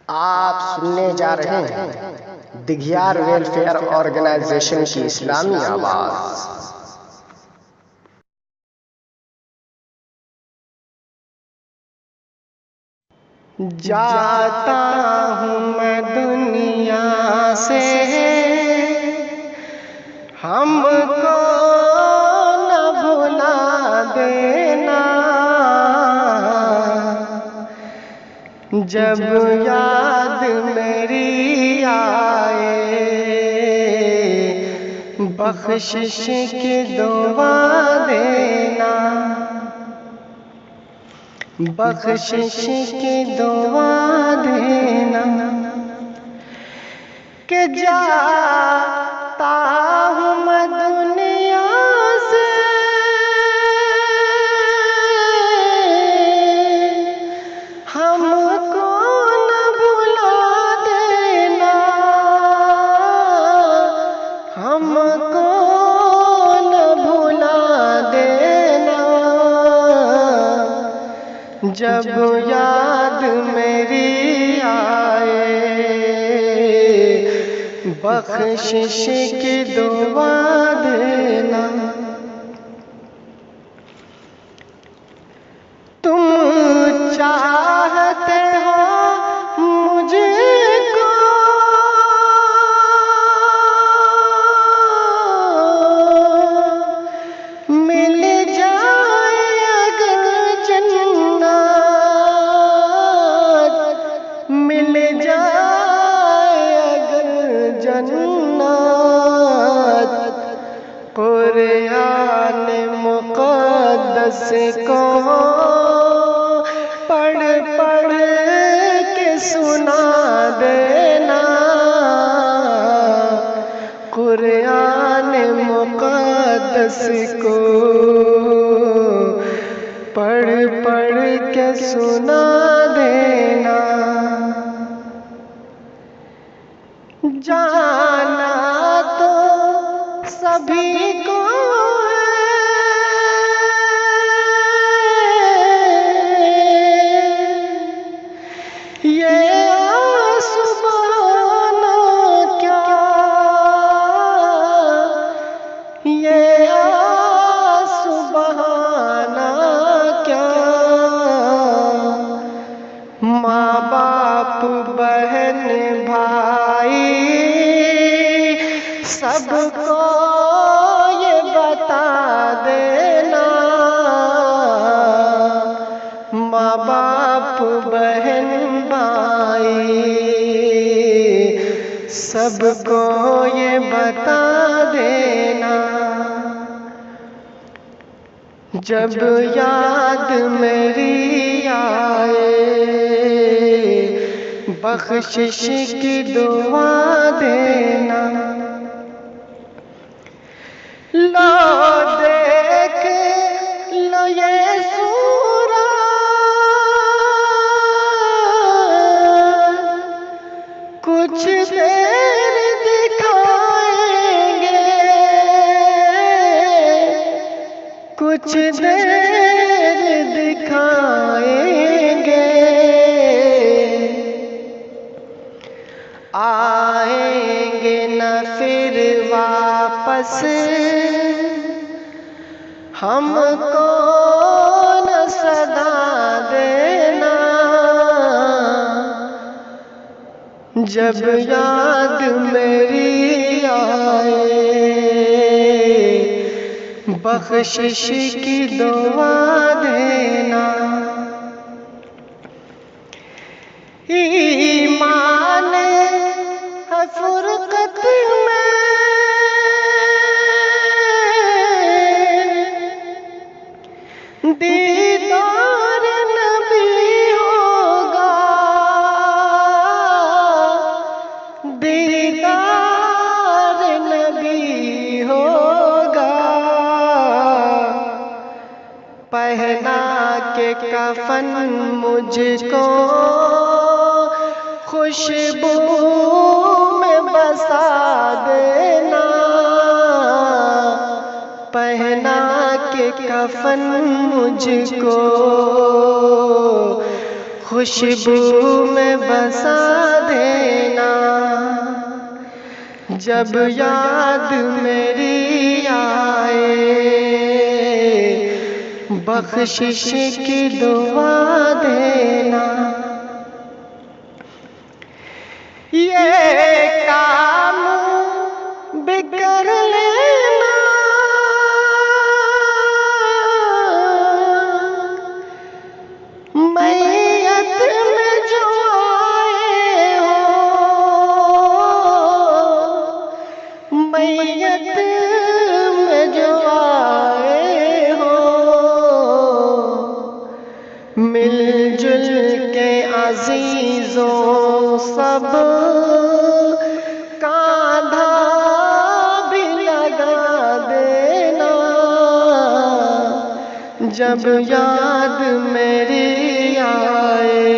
आप सुनने जा रहे हैं दिघियार वेलफेयर ऑर्गेनाइजेशन की इस्लामी आवाज़। जाता हूँ मैं दुनिया से, हमको न भुला देना। जब याद मेरी आए, बख्शिश की दुआ देना। बख्शिश की दुआ देना कि जाता हूँ मैं दुनिया से, हमको न भुला देना। हमको न भुला देना। जब याद मेरी आए, बख्शिश की दुआ देना। तुम चाहते हो मुझको, मिल जाए अगर जन्नत, मिल जाए अगर जन्नत। कुरान मुक़द्दस को पढ़ पढ़ के सुना देना। कुरान मुक़द्दस को पढ़ पढ़ के सुना देना। जाना तो सभी को ये आसमाना क्या, ये आसमाना क्या। माँ बाप बहन भाई सबको ये बता देना। माँ बाप बहन भाई सबको ये बता देना। जब याद मेरी आए, बख्शिश की दुआ देना। लो देख लो ये सूरज, कुछ देर दिखाएंगे, कुछ देर दिखाएंगे। आएंगे न फिर वापस, हमको न सदा देना। जब याद मेरी आए, बख्शिश की दुआ देना। ईमान है फुरकत में, दीदार नबी होगा, दीदार नबी होगा। पहना के कफन मुझको खुशबू में बसा देना। पहना के कफन मुझको खुशबू में बसा जब याद मेरी आए, बख्शिश की दुआ देना। ये काम भी कर लेना, मैयत में जो आए हो, मैयत में जो आए हो, मिलजुल के अजीजों सब कांधा भी लगा देना। जब याद मेरी आए,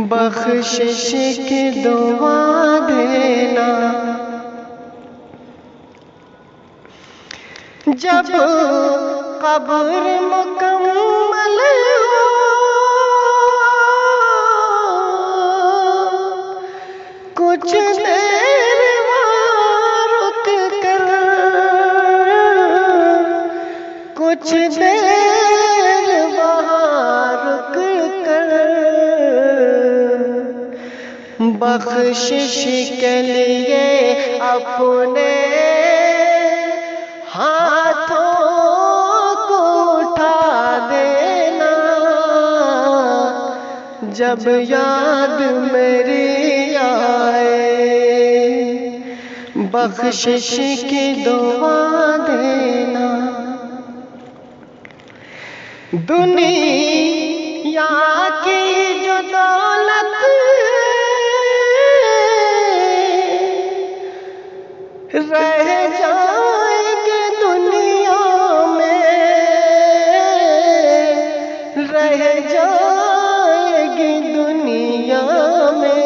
बख्शिश की दुआ देना। जब कब्र मुकम्मल हो, कुछ देर वहाँ रुक कर, कुछ देर वहाँ रुक कर, बख्शिश के लिए अपने हाथों को उठा देना। जब याद मेरी आए, बख्शिश की दुआ देना। दुनिया की जो दौलत रह जाएगी दुनिया में, रह जाएगी दुनिया में,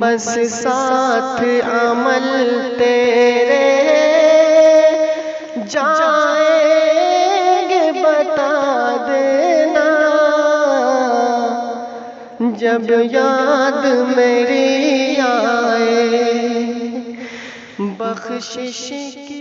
बस साथ अमल तेरे जाएंगे बता देना। जब याद मेरी आए, बख्शिश की